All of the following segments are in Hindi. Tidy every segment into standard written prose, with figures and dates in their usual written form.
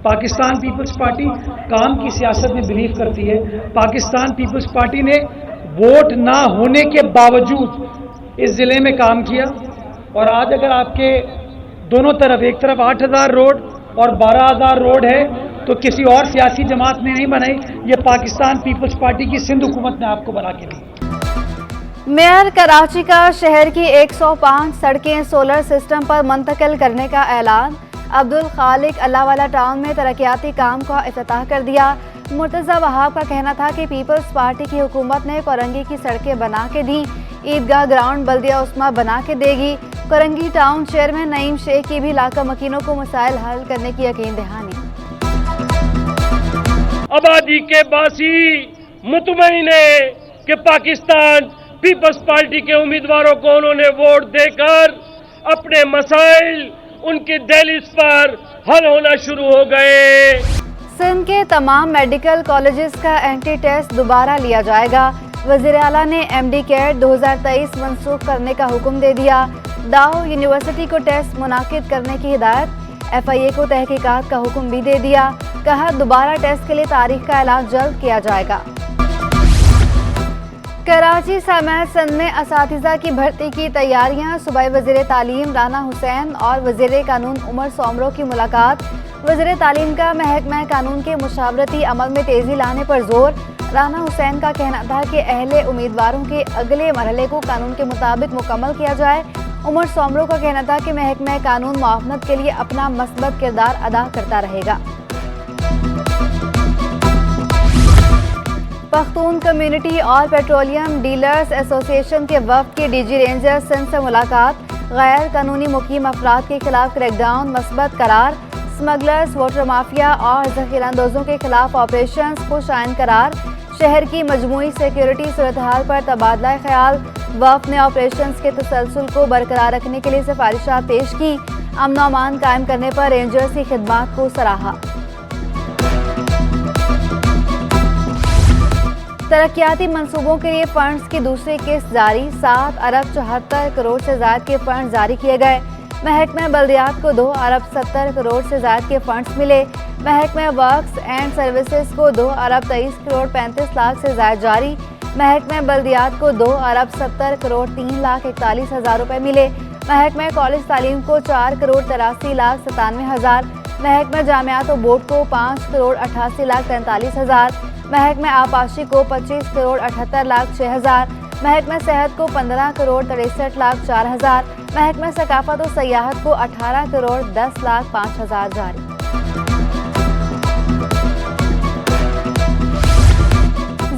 पाकिस्तान पीपल्स पार्टी काम की सियासत में बिलीव करती है। पाकिस्तान पीपल्स पार्टी ने वोट ना होने के बावजूद इस जिले में काम किया और आज अगर आपके दोनों तरफ, एक तरफ 8,000 रोड और 12,000 रोड है तो किसी और सियासी जमात ने नहीं बनाई, ये पाकिस्तान पीपल्स पार्टी की सिंध हुकूमत ने आपको बना के दी। मेयर कराची का शहर की 105 सड़कें सोलर सिस्टम पर मुंतकिल करने का ऐलान। अब्दुल खालिक अल्लाहवाला टाउन में तरक्याती काम का इफ्तिताह कर दिया। मुर्तज़ा वहाब का कहना था कि पीपल्स पार्टी की हुकूमत ने कोरंगी की सड़कें बना के दी, ईदगाह ग्राउंड बल्दिया उस्मा बना के देगी। कोरंगी टाउन चेयरमैन नईम शेख की भी इलाका मकीनों को मसाइल हल करने की यकीन दहानी। आबादी के बासी मुतमईन है कि पाकिस्तान पीपल्स पार्टी के उम्मीदवारों को उन्होंने वोट देकर अपने मसाइल उनकी दहलीज पर हल होना शुरू हो गए। सिंध के तमाम मेडिकल कॉलेजेस का एंट्री टेस्ट दोबारा लिया जाएगा। वज़ीर आला ने MD कैट 2023 मनसूख करने का हुक्म दे दिया। दाहो यूनिवर्सिटी को टेस्ट मुनाकिद करने की हिदायत। FIA को तहकीकात का हुक्म भी दे दिया। कहा दोबारा टेस्ट के लिए तारीख का ऐलान जल्द किया जाएगा। कराची समेत सिंध में असातिज़ा की भर्ती की तैयारियां। सूबाई वज़ीर तालीम राना हुसैन और वज़ीर कानून उमर सोमरो की मुलाकात। वज़ीर तालीम का महकमा कानून के मुशावरती अमल में तेज़ी लाने पर जोर। राना हुसैन का कहना था कि अहले उम्मीदवारों के अगले मरहले को कानून के मुताबिक मुकम्मल किया जाए। उमर सोमरो का कहना था कि महकमा कानून मुआवनत के लिए अपना मस्बत किरदार अदा करता रहेगा। पख्तून कम्युनिटी और पेट्रोलियम डीलर्स एसोसिएशन के वफ़द की DG रेंजर सिंध से मुलाकात। गैर कानूनी मुकीम अफराद के खिलाफ क्रैकडाउन मस्बत करार। स्मगलर्स, वोटर माफिया और ज़ख़ीरांदोज़ों के खिलाफ ऑपरेशन को शाइन करार। शहर की मजमूई सिक्योरिटी सूरत हाल पर तबादला ख्याल। वफ़द ने ऑपरेशन के तसलसल को बरकरार रखने के लिए सिफारिशात पेश की। अमन और अमान कायम करने पर रेंजर्स की खिदमात को सराहा। तरक्याती मंसूबों के लिए फंड्स की दूसरी किस्त जारी। 7 अरब 74 करोड़ से ज़ायद के फंड जारी किए गए। महकमा बल्दियात को 2 अरब 70 करोड़ से ज़ायद के फंड्स मिले। महकमा वर्क्स एंड सर्विसेज को 2 अरब 23 करोड़ 35 लाख से ज़ायद जारी। महकमा बल्दियात को 2 अरब 70 करोड़ 3 लाख 41 हज़ार रुपये मिले। महकमा कॉलेज तालीम को 4 करोड़ 83 लाख 97 हज़ार। महकमा जामियात और बोर्ड को 5 करोड़ 88 लाख 43 हज़ार। महकमा आपाशी को 25 करोड़ 78 लाख 6 हज़ार। महकमा सेहत को 15 करोड़ 63 लाख 4 हज़ार। महकमा सकाफत और सयाहत को 18 करोड़ 10 लाख 5 हज़ार जारी।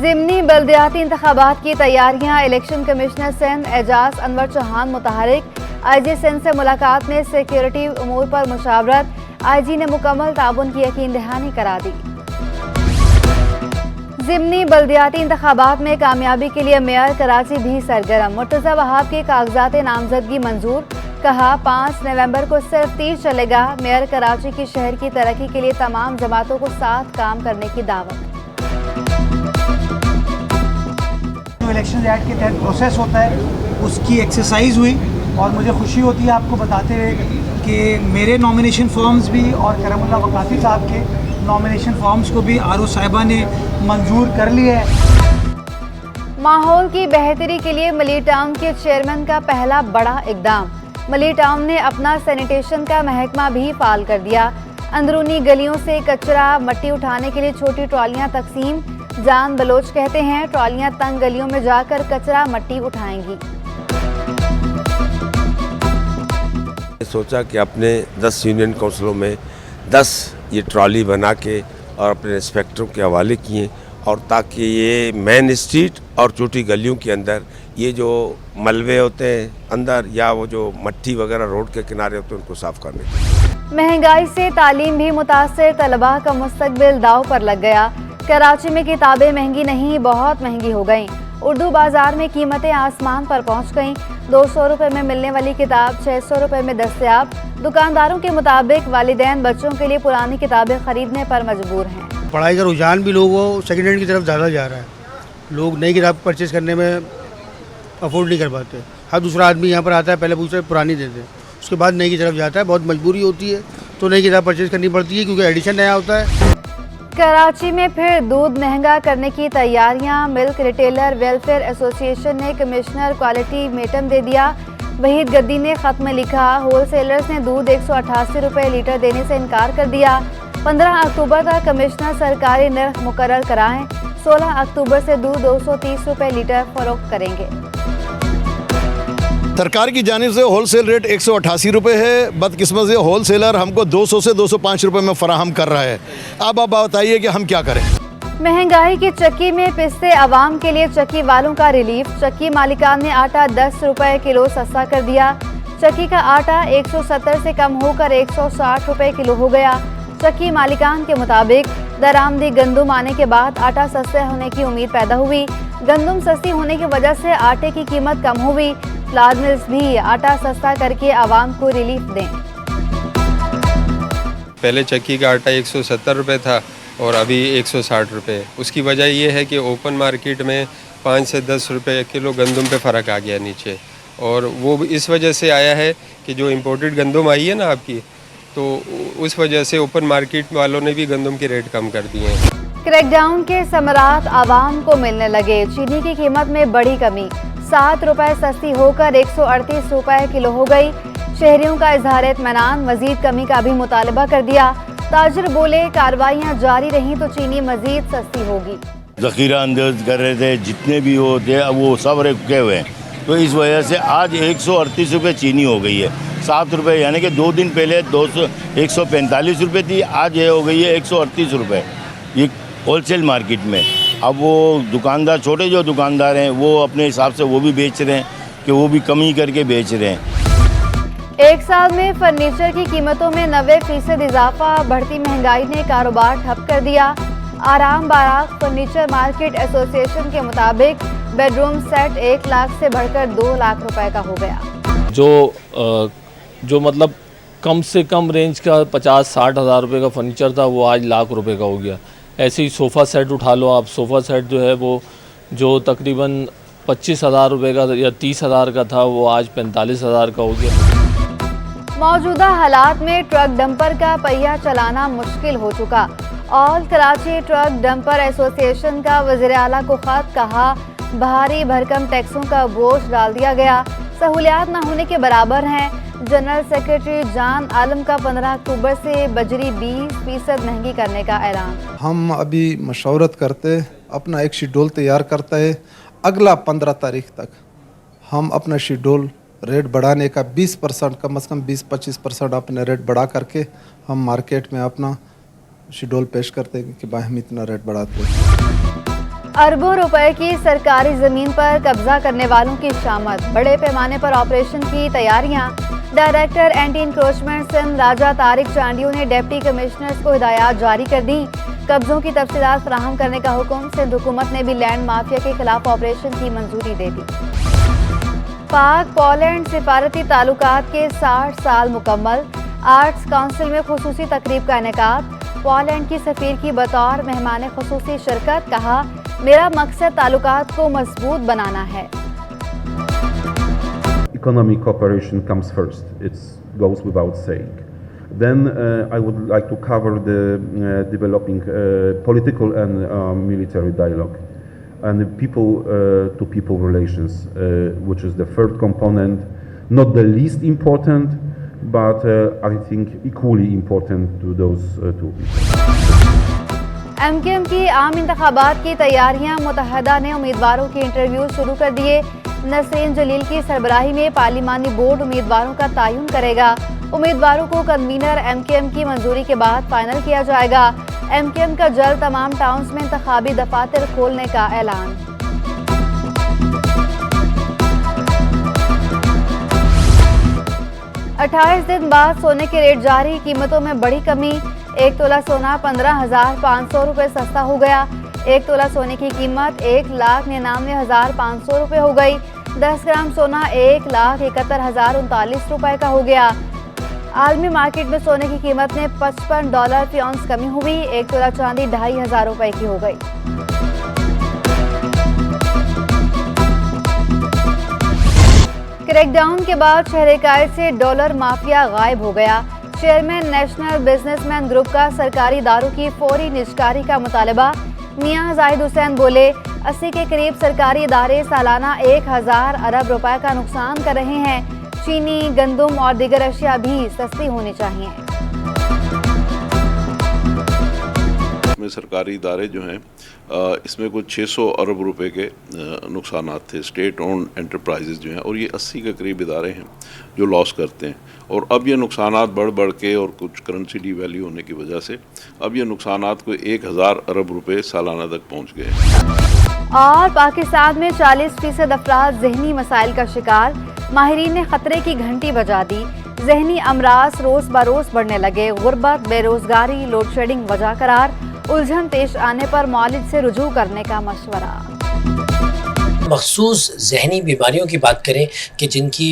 ज़िमनी बल्दियाती इंतखाबात की तैयारियां। इलेक्शन कमिश्नर सिंध एजाज अनवर चौहान मुतहरिक। IG सिंध से मुलाकात में सिक्योरिटी उमूर पर मुशावरत। IG ने मुकम्मल ताबुन की यकीन दहानी करा दी। ज़िमनी बल्दियाती इंतखाबात में कामयाबी के लिए मेयर कराची भी सरगर्म। मुर्तज़ा वहाब के कागजात नामजदगी मंजूर। कहा 5 नवंबर को सिर्फ 30 चलेगा। मेयर कराची की शहर की तरक्की के लिए तमाम जमातों को साथ काम करने की दावत। जो इलेक्शन एक्ट के तहत प्रोसेस होता है उसकी एक्सरसाइज हुई और मुझे खुशी होती है आपको बताते हुए कि मेरे नॉमिनेशन फॉर्म्स भी और करमुल्लाह वकाफी साहब के नॉमिनेशन फॉर्म्स को भी RO साहिबा ने मंजूर कर लिया है। माहौल की बेहतरी के लिए मली टाउन के चेयरमैन का पहला बड़ा इकदाम। मली टाउन ने अपना सैनिटेशन का महकमा भी फाल कर दिया। अंदरूनी गलियों से कचरा मट्टी उठाने के लिए छोटी ट्रॉलियां तकसीम। जान बलोच कहते हैं ट्रॉलियां तंग गलियों में जाकर कचरा मट्टी उठाएंगी। सोचा कि अपने 10 यूनियन काउंसिलों में 10 ये ट्रॉली बना के और अपने इंस्पेक्टरों के हवाले किए और ताकि ये मेन स्ट्रीट और छोटी गलियों के अंदर ये जो मलबे होते हैं अंदर या वो जो मट्टी वगैरह रोड के किनारे होते हैं उनको साफ करने। महंगाई से तालीम भी मुतासर। तलबा का मुस्तकबिल दाव पर लग गया। कराची में किताबें महंगी नहीं बहुत महंगी हो गईं। उर्दू बाजार में कीमतें आसमान पर पहुंच गईं। 200 रुपये में मिलने वाली किताब 600 रुपये में दस्तयाब। दुकानदारों के मुताबिक वालिदैन बच्चों के लिए पुरानी किताबें खरीदने पर मजबूर हैं। पढ़ाई का रुझान भी लोगों सेकेंड हैंड की तरफ ज़्यादा जा रहा है। लोग नई किताब परचेज़ करने में अफोर्ड नहीं कर पाते। हर दूसरा आदमी यहाँ पर आता है, पहले पूछता है पुरानी दे दें, उसके बाद नई की तरफ जाता है। बहुत मजबूरी होती है तो नई किताब परचेज करनी पड़ती है क्योंकि एडिशन नया होता है। कराची में फिर दूध महंगा करने की तैयारियां। मिल्क रिटेलर वेलफेयर एसोसिएशन ने कमिश्नर क्वालिटी मेटम दे दिया। वहीद गद्दी ने खत में लिखा, होलसेलर्स ने दूध 188 रुपये लीटर देने से इनकार कर दिया। 15 अक्टूबर तक कमिश्नर सरकारी नर्ख मुकर्रर कराएं। 16 अक्टूबर से दूध 230 रुपये लीटर फरोख्त करेंगे। सरकार की जानिब से होलसेल रेट 188 रुपये है। बदकिस्मत से होलसेलर हमको 200 से 205 रुपये में फराहम कर रहा है। अब आप बताइए कि हम क्या करें। महंगाई की चक्की में पिसते आवाम के लिए चक्की वालों का रिलीफ। चक्की मालिकान ने आटा 10 रुपये किलो सस्ता कर दिया। चक्की का आटा 170 से कम होकर 160 रुपये किलो हो गया। चक्की मालिकान के मुताबिक दरामदी गंदुम आने के बाद आटा सस्ते होने की उम्मीद पैदा हुई। गंदुम सस्ती होने की वजह से आटे की कीमत कम हुई। फ्लावर मिल्स भी आटा सस्ता करके आवाम को रिलीफ दें। पहले चक्की का आटा 170 रुपये था और अभी 160 रुपये। उसकी वजह यह है कि ओपन मार्केट में 5 से 10 रुपये किलो गंदुम पे फ़र्क आ गया नीचे, और वो इस वजह से आया है कि जो इम्पोर्टेड गंदुम आई है ना आपकी, तो उस वजह से ओपन मार्केट वालों ने भी गंदुम के रेट कम कर दिए हैं। क्रैकडाउन के समरात आवाम को मिलने लगे। चीनी की कीमत में बड़ी कमी, 7 रुपये सस्ती होकर 138 रुपये किलो हो गई। शहरियों का इजहार इत्मीनान, मजीद कमी का भी मुतालबा कर दिया। ताजिर बोले, कार्रवाइयाँ जारी रहीं तो चीनी मजीद सस्ती होगी। ज़ख़ीरा अंदाज कर रहे थे, जितने भी होते वो सब रुके हुए हैं, तो इस वजह से आज 138 रुपये चीनी हो गई है। 7 रुपये, यानी कि 2 दिन पहले 145 रुपये थी, आज ये हो गई है 138 रुपये, ये होलसेल मार्केट में। अब वो दुकानदार, छोटे जो दुकानदार हैं, वो अपने हिसाब से वो भी बेच रहे हैं कि वो भी कमी करके बेच रहे हैं। एक साल में फर्नीचर की कीमतों में 90% इजाफा। बढ़ती महंगाई ने कारोबार ठप कर दिया। आराम बाराक फर्नीचर मार्केट एसोसिएशन के मुताबिक बेडरूम सेट 1 लाख से बढ़कर 2 लाख रुपए का हो गया। जो मतलब कम से कम रेंज का 50-60 हज़ार रुपये का फर्नीचर था, वो आज लाख रुपए का हो गया। ऐसे ही सोफ़ा सेट उठा लो आप, सोफ़ा सेट जो है वो जो तकरीबन 25 हज़ार रुपये का या 30 हज़ार का था, वो आज 45 हज़ार का हो गया। मौजूदा हालात में ट्रक डंपर का पहिया चलाना मुश्किल हो चुका। All Karachi truck dumper association का वज़ीर आला को खत, कहा भारी भरकम टैक्सों का बोझ डाल दिया गया, सहूलियात न होने के बराबर हैं। जनरल सेक्रेटरी जान आलम का 15 अक्टूबर से बजरी 20% महंगी करने का ऐलान। हम अभी मशवरत करते, अपना एक शेड्यूल तैयार करता है। अगला 15 तारीख तक हम अपना शेड्यूल रेट बढ़ाने का 20%, कम से कम 20-25% अपने रेट बढ़ा करके हम मार्केट में अपना शेड्यूल पेश करते हैं कि भाई हम इतना रेट बढ़ाते हैं। अरबों रुपए की सरकारी जमीन पर कब्जा करने वालों की शामत। बड़े पैमाने पर ऑपरेशन की तैयारियां। डायरेक्टर एंटी इंक्रोचमेंट सिंध राजा तारिक चांडियों ने डिप्टी कमिश्नर्स को हिदायत जारी कर दी। कब्जों की तफसीलात फराहम करने का हुक्म। सिंध हुकूमत ने भी लैंड माफिया के खिलाफ ऑपरेशन की मंजूरी दे दी। पाक पोलैंड सिफारती ताल्लुकात के 60 साल मुकम्मल। आर्ट्स काउंसिल में खुसूसी तकरीब का इनेकाद। पोलैंड की सफीर की बतौर मेहमान खुसूसी शिरकत, कहा मेरा मकसद ताल्लुकात को मजबूत बनाना है। Economic cooperation comes first. It goes without saying. Then I would like to cover the developing political and military dialogue and the people-to-people relations, which is the third component, not the least important, but I think equally important to those two. MKM की आम इंतखाबात की तैयारियां। मुत्तहदा ने उम्मीदवारों के इंटरव्यू शुरू कर दिए। नसरीन जलील की सरबराही में पार्लिमानी बोर्ड उम्मीदवारों का तयन करेगा। उम्मीदवारों को कन्वीनर MKM की मंजूरी के बाद फाइनल किया जाएगा। MKM का जल्द तमाम टाउन्स में इंतखाबी दफातर खोलने का ऐलान। अट्ठाईस दिन बाद सोने के रेट जारी। कीमतों में बड़ी कमी। 1 तोला सोना 15,500 रुपये सस्ता हो गया। 1 तोला सोने की कीमत 1,99,500 रुपये हो गई। 10 ग्राम सोना 1,71,039 रुपये का हो गया। आलमी मार्केट में सोने की कीमत में $55 फी औंस कमी हुई। 1 तोला चांदी 2,500 रुपये की हो गई। क्रैकडाउन के बाद शहर-ए-कायद से डॉलर माफिया गायब हो गया। चेयरमैन नेशनल बिजनेसमैन ग्रुप का सरकारी दारू की फौरी निष्कारी का मुतालबा। मियां जाहिद हुसैन बोले, 80 के करीब सरकारी इदारे सालाना 1000 अरब रुपए का नुकसान कर रहे हैं। चीनी, गंदुम और दीगर अशिया भी सस्ती होनी चाहिए। में सरकारी इदारे जो हैं इसमें कुछ 600 अरब रुपए के नुकसान थे। स्टेट ओन्ड एंटरप्राइजेज जो हैं, और ये 80 के करीब इदारे हैं जो लॉस करते हैं, और अब ये नुकसान बढ़ के और कुछ करेंसी डिवैल्यू होने की वजह से अब ये नुकसान कोई 1000 अरब रुपए सालाना तक पहुँच गए। और पाकिस्तान में 40% अफराद जहनी मसाइल का शिकार। माहिरीन ने खतरे की घंटी बजा दी। जहनी अमराज रोज बरोज बढ़ने लगे। गुर्बत, बेरोजगारी, लोड शेडिंग वजह करार। उलझन पेश आने पर मौलिद से रुजू करने का मशवरा। मखसूस जहनी बीमारियों की बात करें कि जिनकी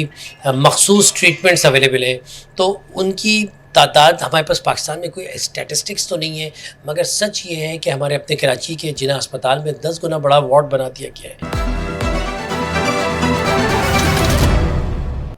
मखसूस ट्रीटमेंट्स अवेलेबल है, तो उनकी तादाद हमारे पास पाकिस्तान में कोई स्टैटिस्टिक्स तो नहीं है, मगर सच ये है कि हमारे अपने कराची के जिना अस्पताल में 10 गुना बड़ा वार्ड बना दिया गया है।